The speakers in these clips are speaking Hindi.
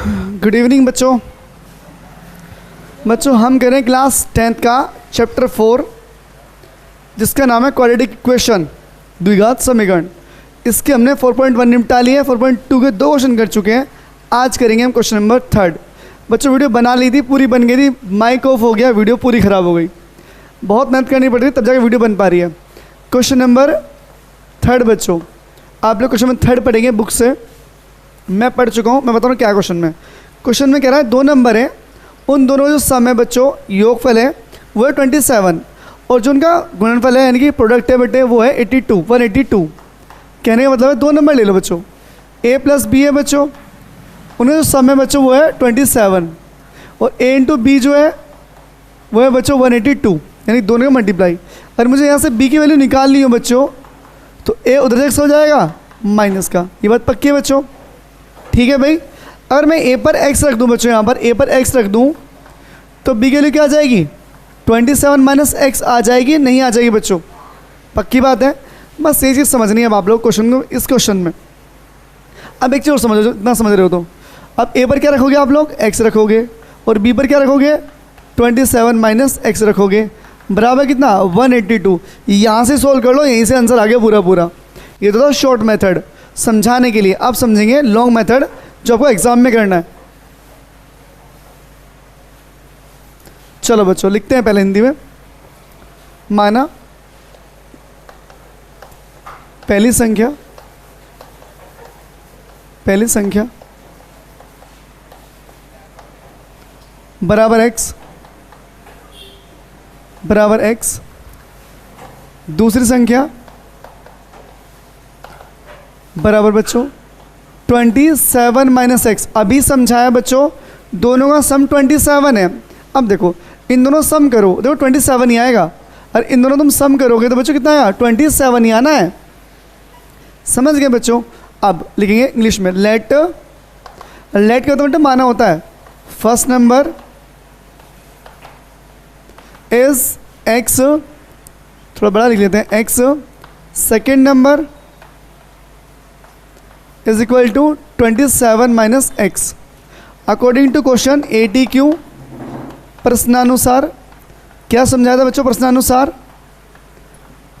गुड इवनिंग बच्चों। हम करें क्लास 10th का चैप्टर 4 जिसका नाम है क्वाड्रेटिक इक्वेशन, द्विघात समीकरण। इसके हमने 4.1 निपटा लिए, 4.2 के 2 क्वेश्चन कर चुके हैं। आज करेंगे हम क्वेश्चन नंबर 3। बच्चों वीडियो बना ली थी, पूरी बन गई थी, माइक ऑफ हो गया, वीडियो पूरी ख़राब हो गई। बहुत मेहनत करनी पड़ रही तब जाकर वीडियो बन पा रही है। क्वेश्चन नंबर 3 बच्चों, आप लोग क्वेश्चन नंबर 3 पढ़ेंगे बुक से। मैं पढ़ चुका हूँ, मैं बता रहा हूँ क्या क्वेश्चन में। क्वेश्चन में कह रहा है 2 नंबर है, उन दोनों जो सम है बच्चों, योगफल है वो है 27, और जो उनका गुणनफल है यानी कि प्रोडक्ट है बेटे वो है 182। कहने का मतलब है 2 नंबर ले लो बच्चों, a प्लस बी है बच्चों, उनका जो सम है बच्चों वो है 27, और a इंटू बी जो है वो है बच्चों 182, यानी दोनों का मल्टीप्लाई। अगर मुझे यहाँ से b की वैल्यू निकालनी हो बच्चों तो a उधर से हो जाएगा माइनस का। ये बात पक्की है बच्चों, ठीक है भाई। अगर मैं a पर x रख दूँ बच्चों, यहाँ पर a पर x रख दूँ तो b की वैल्यू क्या आ जाएगी, 27 माइनस x आ जाएगी, नहीं आ जाएगी बच्चों, पक्की बात है। बस ये चीज़ समझनी है अब आप लोग क्वेश्चन को, इस क्वेश्चन में। अब एक चीज़ और समझो, इतना समझ रहे हो तो अब a पर क्या रखोगे आप लोग, x रखोगे, और b पर क्या रखोगे 27 माइनस x रखोगे, बराबर कितना 182। यहाँ से सोल्व कर लो, यहीं से आंसर आ गया पूरा पूरा। ये तो था शॉर्ट मेथड समझाने के लिए। अब समझेंगे लॉन्ग मेथड जो आपको एग्जाम में करना है। चलो बच्चों लिखते हैं पहले हिंदी में। माना पहली संख्या बराबर x, दूसरी संख्या बराबर बच्चों 27 माइनस एक्स। अभी समझाया बच्चों, दोनों का सम 27 है। अब देखो इन दोनों सम करो, देखो 27 ही आएगा, और इन दोनों तुम सम करोगे तो बच्चों कितना आया, 27 ही आना है। समझ गए बच्चों। अब लिखेंगे इंग्लिश में, लेट का मतलब माना होता है फर्स्ट नंबर इज x, थोड़ा बड़ा लिख लेते हैं, x, second number is equal to 27 minus X. According to question ATQ प्रश्नानुसार क्या समझाया था बच्चों, प्रश्नानुसार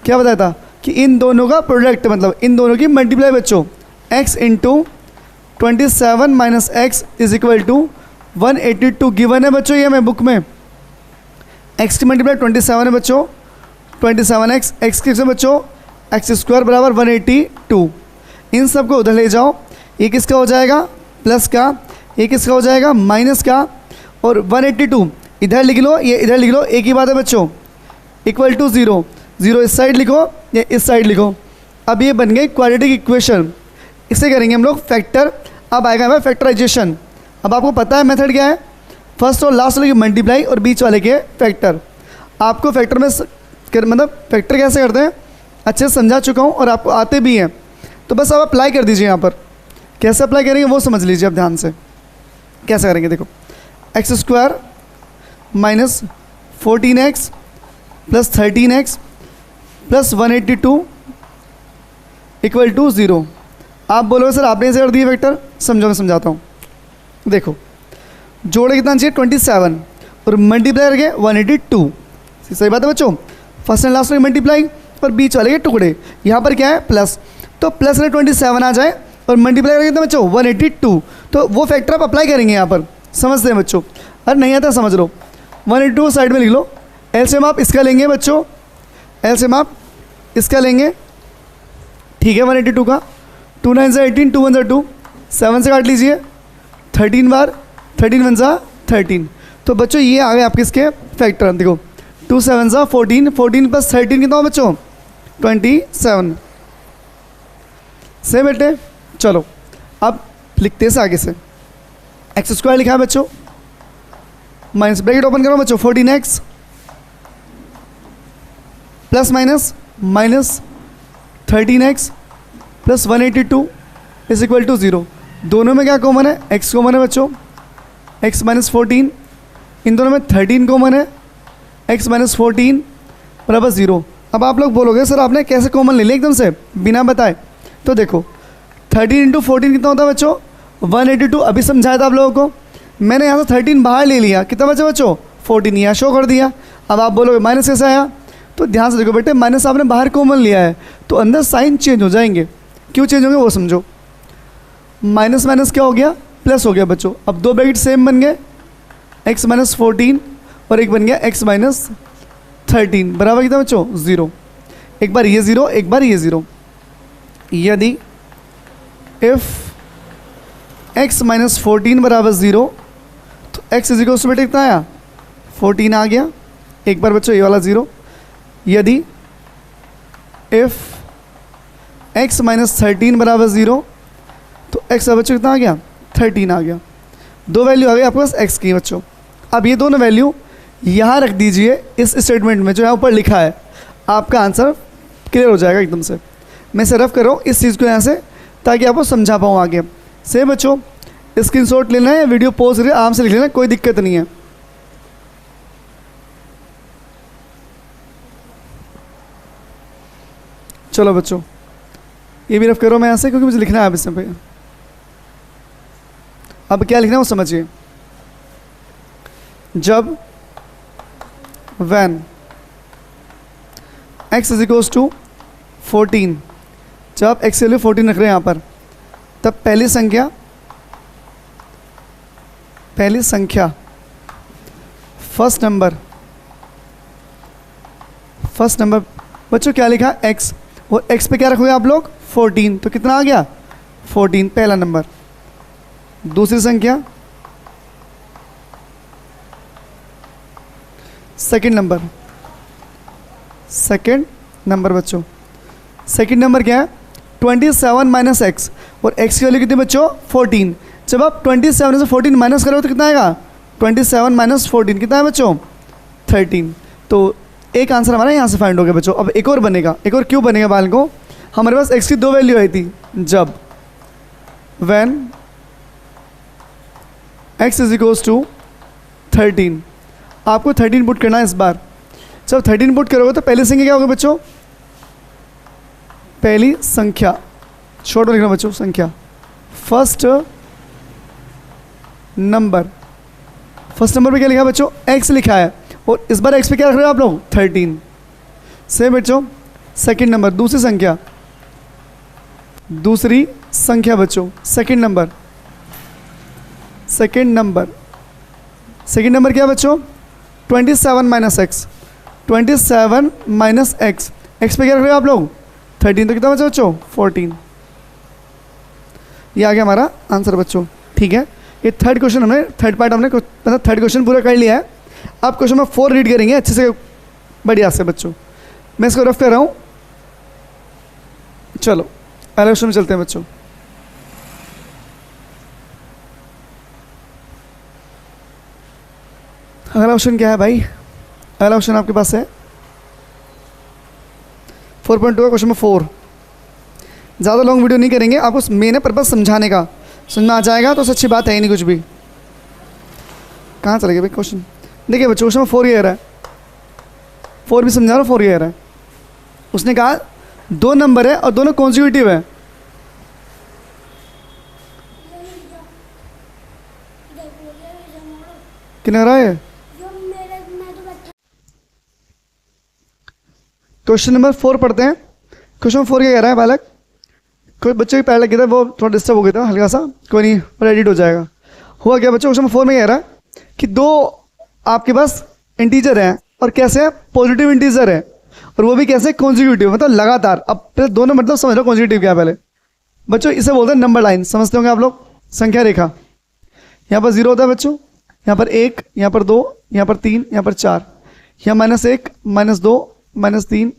क्या बताया था कि इन दोनों का प्रोडक्ट, मतलब इन दोनों की मल्टीप्लाई बच्चों, x into 27 minus X is equal to 182 given है बच्चों। ये मैं बुक में x की मल्टीप्लाई 27 है बच्चों, 27x, x किससे बच्चों x स्क्वायर बराबर 182। इन सब को उधर ले जाओ, ये किसका हो जाएगा प्लस का, ये किसका हो जाएगा माइनस का, और 182 इधर लिख लो, ये इधर लिख लो, एक ही बात है बच्चों, इक्वल टू 0 इस साइड लिखो, ये इस साइड लिखो। अब ये बन गई क्वाड्रेटिक इक्वेशन। इसे करेंगे हम लोग फैक्टर। अब आएगा हमारा फैक्टराइजेशन। अब आपको पता है मेथड क्या है, फर्स्ट और लास्ट वाले की मल्टीप्लाई और बीच वाले के फैक्टर। आपको फैक्टर में मतलब फैक्टर कैसे करते हैं अच्छे से समझा चुका हूँ, और आपको आते भी हैं, तो बस आप अप्लाई कर दीजिए। यहाँ पर कैसे अप्लाई करेंगे वो समझ लीजिए अब ध्यान से। कैसे करेंगे देखो, X square minus 14x plus 13x plus 182 equal to 0। आप बोलोगे सर आपने इसे कर दिए फैक्टर, समझो मैं समझाता हूँ। देखो जोड़े कितना चाहिए 27, और मल्टीप्लाई करके 182। सही बात है बच्चों, फर्स्ट एंड लास्ट में मल्टीप्लाई और बीच वाले के टुकड़े। यहाँ पर क्या है प्लस, तो प्लस में 27 आ जाए और मल्टीप्लाई करेंगे तो बच्चों 182, तो वो फैक्टर आप अप्लाई करेंगे यहाँ पर। समझते हैं बच्चों, अरे नहीं आता समझ लो, 182 साइड में लिख लो। एलसीएम आप इसका लेंगे बच्चों, एलसीएम आप इसका लेंगे, ठीक है 182 का, 2 9 से 18, 2 1 से 2, 7 से काट लीजिए, 13 बार 13 1 सा 13। तो बच्चों ये आ गए आपके इसके फैक्टर। देखो 2 7 सा 14, 14 प्लस 13 कितना हो बच्चों 27। से बेटे चलो अब लिखते हैं आगे से, एक्स स्क्वायर लिखा है बच्चों, माइनस ब्रैकेट ओपन करो बच्चों, 14x plus minus 13x plus 182 is equal to 0। दोनों में क्या कॉमन है, x कॉमन है बच्चों, x माइनस 14, इन दोनों में 13 कॉमन है, x माइनस 14 बराबर 0। अब आप लोग बोलोगे सर आपने कैसे कॉमन ले लिया एकदम से बिना बताए, तो देखो 13 इंटू 14 कितना होता है बच्चों 182 अभी समझाया था आप लोगों को। मैंने यहाँ से 13 बाहर ले लिया, कितना बचा बच्चों 14, यहाँ शो कर दिया। अब आप बोलोगे माइनस कैसे आया, तो ध्यान से देखो बेटे, माइनस आपने बाहर कॉमन लिया है तो अंदर साइन चेंज हो जाएंगे। क्यों चेंज होंगे वो समझो। माइनस माइनस क्या हो गया, प्लस हो गया बच्चों। अब दो ब्रैकेट सेम बन गए, x माइनस 14 और एक बन गया x माइनस 13 बराबर कितना बच्चों 0। एक बार ये 0, एक बार ये 0। यदि इफ x माइनस 14 बराबर 0 तो x इज इक्वल टू बेटे कितना आया 14 आ गया। एक बार बच्चों ये वाला 0। यदि इफ x माइनस 13 बराबर 0 तो x का बच्चों कितना आ गया 13 आ गया। दो वैल्यू आ गई आपके पास x की बच्चों। अब ये दोनों वैल्यू यहाँ रख दीजिए इस स्टेटमेंट में जो यहाँ ऊपर लिखा है, आपका आंसर क्लियर हो जाएगा एकदम से। मैं इसे रफ कर रहा हूँ इस चीज़ को यहाँ से ताकि आपको समझा पाऊँ आगे से। बच्चों स्क्रीनशॉट लेना है, वीडियो पॉज करके आराम से लिख लेना, कोई दिक्कत नहीं है। चलो बच्चों ये भी रफ करो मैं यहाँ से, क्योंकि मुझे लिखना है अब इसमें पे। अब क्या लिखना है वो समझिए। जब when x is equals to 14, जब आप x के लिए 14 रख रहे हैं यहाँ पर, तब पहली संख्या फर्स्ट नंबर बच्चों क्या लिखा x, और x पे क्या रखोगे आप लोग 14, तो कितना आ गया 14 पहला नंबर। दूसरी संख्या सेकंड नंबर बच्चों। सेकंड नंबर क्या है 27 माइनस एक्स, और x की वैल्यू कितनी बच्चों 14। जब आप 27 से 14 माइनस करोगे तो कितना आएगा 27 माइनस 14 कितना है बच्चों 13। तो एक आंसर हमारा यहाँ से फाइंड हो गया बच्चों। अब एक और बनेगा, एक और क्यों बनेगा बाल को, हमारे पास x की दो वैल्यू आई थी। जब when x is equals to 13, आपको 13 पुट करना है इस बार। जब 13 पुट करोगे तो पहली संख्या क्या होगी बच्चों, पहली संख्या शॉर्ट में लिखना बच्चों, संख्या फर्स्ट नंबर पे क्या लिखा बच्चों x लिखा है, और इस बार x पे क्या रख रहे हो आप लोग 13। से बच्चों सेकंड नंबर, दूसरी संख्या बच्चों सेकंड नंबर क्या बच्चों 27 minus x, 27 minus x, x पे क्या रख रहे हो आप लोग 13, तो कितना बचा बच्चों 14। ये आ गया हमारा आंसर बच्चों। ठीक है, ये थर्ड पार्ट हमने मतलब थर्ड क्वेश्चन पूरा कर लिया है। अब क्वेश्चन नंबर 4 रीड करेंगे अच्छे से बढ़िया से बच्चों। मैं इसको रफ कर रहा हूँ। चलो अगले क्वेश्चन में चलते हैं बच्चों। अगला क्वेश्चन क्या है भाई, अगला क्वेश्चन आपके पास है 4.2 का क्वेश्चन नंबर 4। ज़्यादा लॉन्ग वीडियो नहीं करेंगे, आपको मेन पर्पस समझाने का, समझ में आ जाएगा तो उससे अच्छी बात है ही नहीं कुछ भी। कहाँ चले गए भाई क्वेश्चन, देखिए बच्चों क्वेश्चन नंबर 4 ये आ रहा है, 4 भी समझा रहा हूँ, 4 ये आ रहा है। उसने कहा दो नंबर है और दोनों कॉन्जिक्यूटिव है। कितना रहा है क्वेश्चन नंबर 4 पढ़ते हैं। क्वेश्चन नंबर 4 क्या कह रहा है बालक, कोई बच्चे की पैर लग गया था, वो थोड़ा डिस्टर्ब हो गया था हल्का सा, कोई नहीं और एडिट हो जाएगा। हुआ क्या बच्चों, क्वेश्चन नंबर 4 में कह रहा है कि दो आपके पास इंटीजर हैं और कैसे है पॉजिटिव इंटीजर है, और वो भी कैसे कॉन्जिक्यूटिव मतलब लगातार। अब पहले दोनों मतलब समझ लो कॉन्जिक्यूटिव क्या है पहले बच्चों, इसे बोलते हैं नंबर लाइन, समझते होंगे आप लोग, संख्या रेखा। यहाँ पर 0 होता है बच्चों, यहाँ पर 1, यहाँ पर 2, यहाँ पर 3, यहाँ पर 4, यहाँ -1, -2, -3,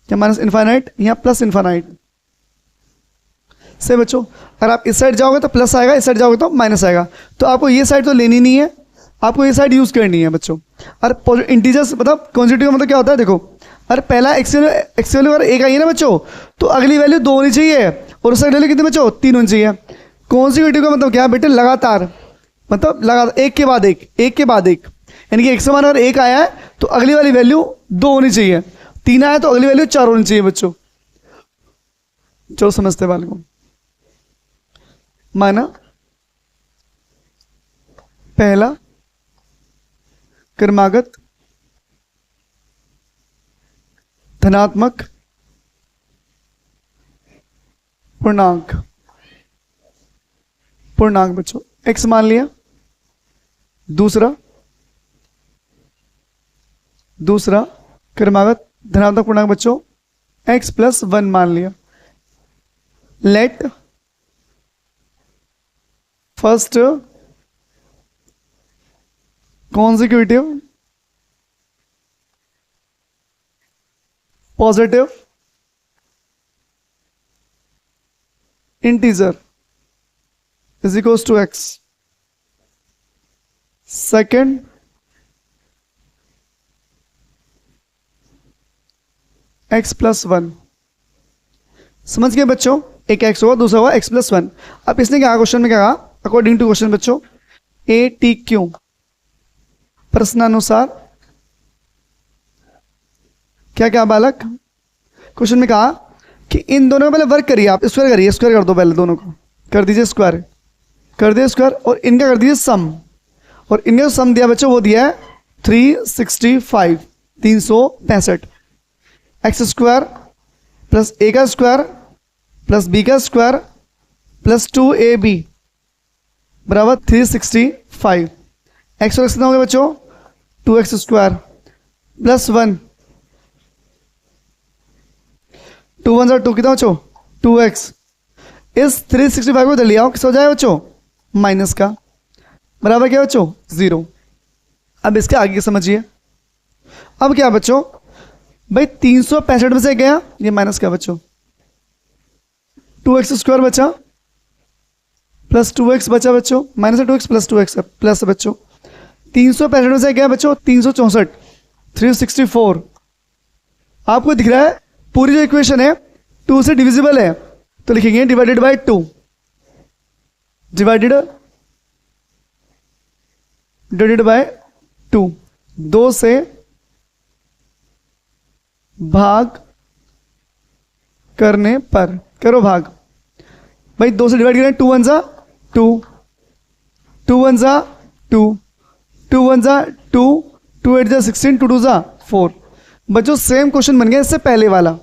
या माइनस इन्फाइनाइट, यहाँ प्लस इन्फाइनाइट से बच्चों। अगर आप इस साइड जाओगे तो प्लस आएगा, इस साइड जाओगे तो माइनस आएगा। तो आपको ये साइड तो लेनी नहीं है, आपको ये साइड यूज़ करनी है बच्चों। और इंटीजर्स मतलब कॉन्जिक्यूटिव मतलब क्या होता है, देखो अगर पहला एक्स वैल्यू अगर 1 आई है ना बच्चों, तो अगली वैल्यू 2 होनी चाहिए, और उसकी वैल्यू कितनी बच्चों 3 होनी चाहिए। कॉन्जिक्यूटिव का मतलब क्या है बेटे, लगातार, मतलब लगातार एक के बाद एक, यानी कि एक समान अगर 1 आया है तो अगली वाली वैल्यू 2 होनी चाहिए, 3 आया तो अगली वैल्यू 4 होनी चाहिए बच्चों। चलो समझते बाल को। माना पहला क्रमागत धनात्मक पूर्णांक बच्चों x मान लिया। दूसरा क्रमागत धनात्मक पूर्णांक बच्चों x+1 मान लिया। Let first consecutive positive integer is equals to x. Second x+1। समझ गए बच्चों, एक x होगा दूसरा होगा x+1। अब इसने क्या क्वेश्चन में क्या कहा, अकॉर्डिंग टू क्वेश्चन बच्चों ATQ प्रश्नानुसार क्या क्या बालक, क्वेश्चन में कहा कि इन दोनों में पहले वर्क करिए, आप स्क्वायर करिए, स्क्वायर कर दो पहले, दोनों को कर दीजिए स्क्वायर, कर दिए स्क्वायर, और इनका कर दीजिए सम, और इनका जो सम दिया बच्चों वो दिया है 365 365 एक्स स्क्वायर प्लस ए का स्क्वायर प्लस बी का स्क्वायर प्लस 2ab बराबर 365। एक्स और एक्स कितना हो गया बच्चों, 2x स्क्वायर प्लस 1, 2 1 2 कितना बच्चों 2x। इस 365 को इधर ले आओ, किस हो जाएगा बच्चों माइनस का, बराबर क्या बच्चों 0। अब इसके आगे समझिए, अब क्या बच्चों भाई 365 में से गया ये माइनस क्या बच्चों, 2x स्क्वायर बचा प्लस 2x बचा बच्चों, minus 2x plus 2x plus बच्चों 365 में से गया बच्चों 364 364। आपको दिख रहा है पूरी जो इक्वेशन है 2 से डिविजिबल है, तो लिखेंगे डिवाइडेड बाय 2, डिवाइडेड बाय 2, 2 से भाग करने पर, करो भाग भाई, 2 से डिवाइड करें 2 1 जा 2, 2 1 जा 2, 2 1 जा 2, 2 8 जा 16, 2 2 जा 4। बच्चों सेम क्वेश्चन बन गया इससे पहले वाला,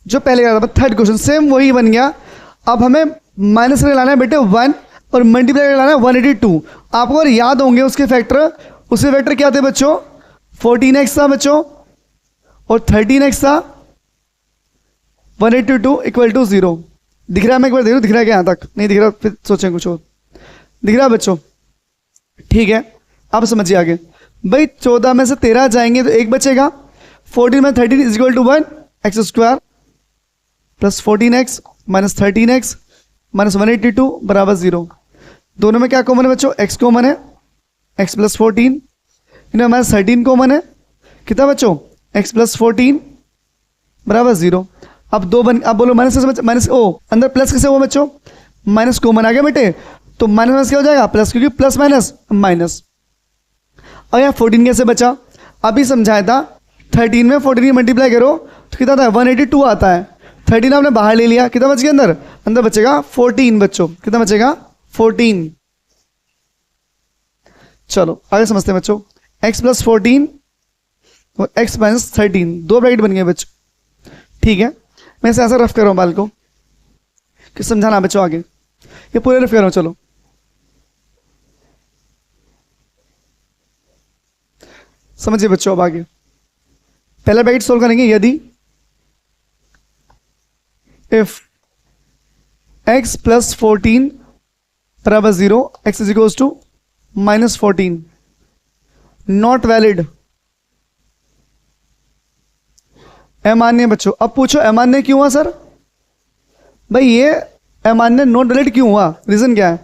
जो पहले का था थर्ड क्वेश्चन, सेम वही बन गया। अब हमें माइनस करके लाना है बेटे 1 और मल्टीप्लाई करके लाना है 182। आपको अगर याद होंगे उसके फैक्टर, उसके फैक्टर क्या थे बच्चों, 14x था बच्चों और 13x था, 182 इक्वल टू 0। दिख रहा है, मैं एक बार देख रहा हूँ, दिख रहा है क्या यहाँ तक, नहीं दिख रहा फिर सोचें कुछ और, दिख रहा है बच्चों, ठीक है। अब समझिए आगे भाई, 14 में से 13 जाएंगे तो एक बचेगा, 14 में 13 is equal to 1 X square plus 14x minus 13x minus 182 बराबर 0। दोनों में क्या कॉमन है बच्चों, x कॉमन है, x प्लस 14, इनमें माइनस 13 कॉमन है, कितना बच्चों x प्लस 14 बराबर 0। अब दो बन, अब बोलो माइनस कैसे, माइनस ओ अंदर प्लस कैसे हुआ बच्चों, माइनस कॉमन आ गया बेटे, तो माइनस माइनस क्या हो जाएगा प्लस, क्योंकि प्लस माइनस माइनस। और यहाँ 14 कैसे बचा, अभी समझाया था 13 में 14 मल्टीप्लाई करो तो कितना था 182 आता है, 13 आपने बाहर ले लिया, कितना बच गया अंदर, अंदर बचेगा 14 बच्चों, कितना बचेगा 14। चलो आगे समझते हैं बच्चों, x प्लस 14 और x माइनस 13 दो ब्रैकेट बन गए बच्चों, ठीक है। मैं इसे ऐसा रफ कर रहा हूं बाल को कि समझाना बच्चों आगे, ये पूरे रफ कर रहा हूं। चलो समझिए बच्चों, अब आगे पहला ब्रैकेट सोल्व करेंगे, यदि इफ x प्लस 14 बराबर 0 x is equals to minus 14 not valid. अमान्य बच्चों, अब पूछो अमान्य क्यों हुआ सर, भाई ये अमान्य नॉट वैलिड क्यों हुआ, रीजन क्या है,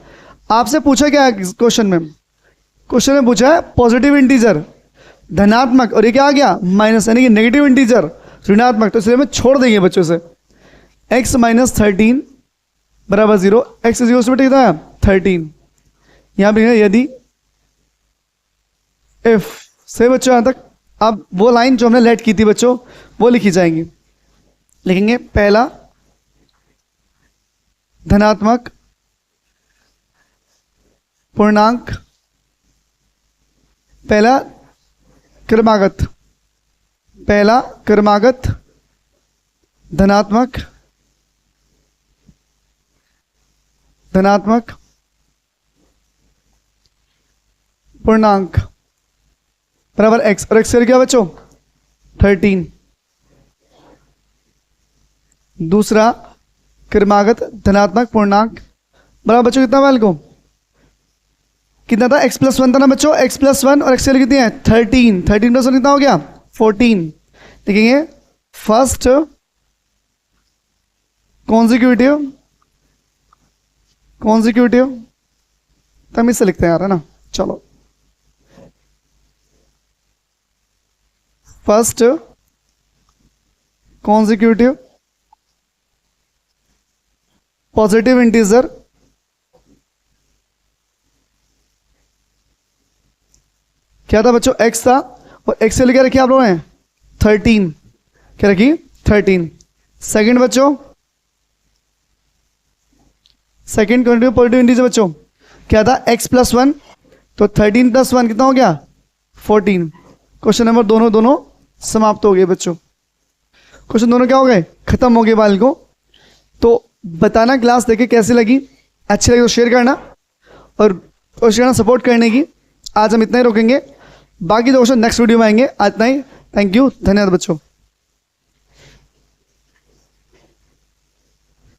आपसे पूछा क्या है क्वेश्चन में, क्वेश्चन में पूछा है पॉजिटिव इंटीजर धनात्मक, और ये क्या आ गया माइनस, यानी कि नेगेटिव इंटीजर ऋणात्मक, तो इसलिए हमें छोड़ देंगे बच्चों से। x माइनस 13 बराबर 0, x इज इक्वल टू कितना है 13। यहां पे यदि इफ से बच्चों यहां तक, अब वो लाइन जो हमने लेट की थी बच्चों वो लिखी जाएंगी, लिखेंगे पहला धनात्मक पूर्णांक पहला क्रमागत, पहला क्रमागत धनात्मक, धनात्मक पूर्णांक बराबर x, और x क्या बच्चों 13। दूसरा क्रमागत धनात्मक पूर्णांक बराबर बच्चों कितना वाल को, कितना था x+1 था ना बच्चों, x+1 और x कितनी है 13, 13+1 कितना हो गया 14। देखेंगे फर्स्ट कॉन्जिक्यूटिव, कॉन्जिक्यूटिव तब इससे लिखते हैं यार, है ना। चलो फर्स्ट कॉन्जिक्यूटिव पॉजिटिव इंटीजर क्या था बच्चों x था, और x से लेकर रखिए आप लोगों ने 13, क्या रखी 13। सेकंड बच्चों, सेकंड कॉन्टिन्यू पॉजिटिव इंटीजर बच्चों क्या था x+1, तो 13+1 कितना हो गया 14। क्वेश्चन नंबर दोनों समाप्त हो गए बच्चों, क्वेश्चन दोनों क्या हो गए खत्म हो गए बाल को। तो बताना क्लास देखे कैसी लगी, अच्छी लगी तो शेयर करना और कोशिश करना सपोर्ट करने की। आज हम इतना ही रोकेंगे, बाकी तो क्वेश्चन नेक्स्ट वीडियो में आएंगे। आज इतना ही, थैंक यू, धन्यवाद बच्चों।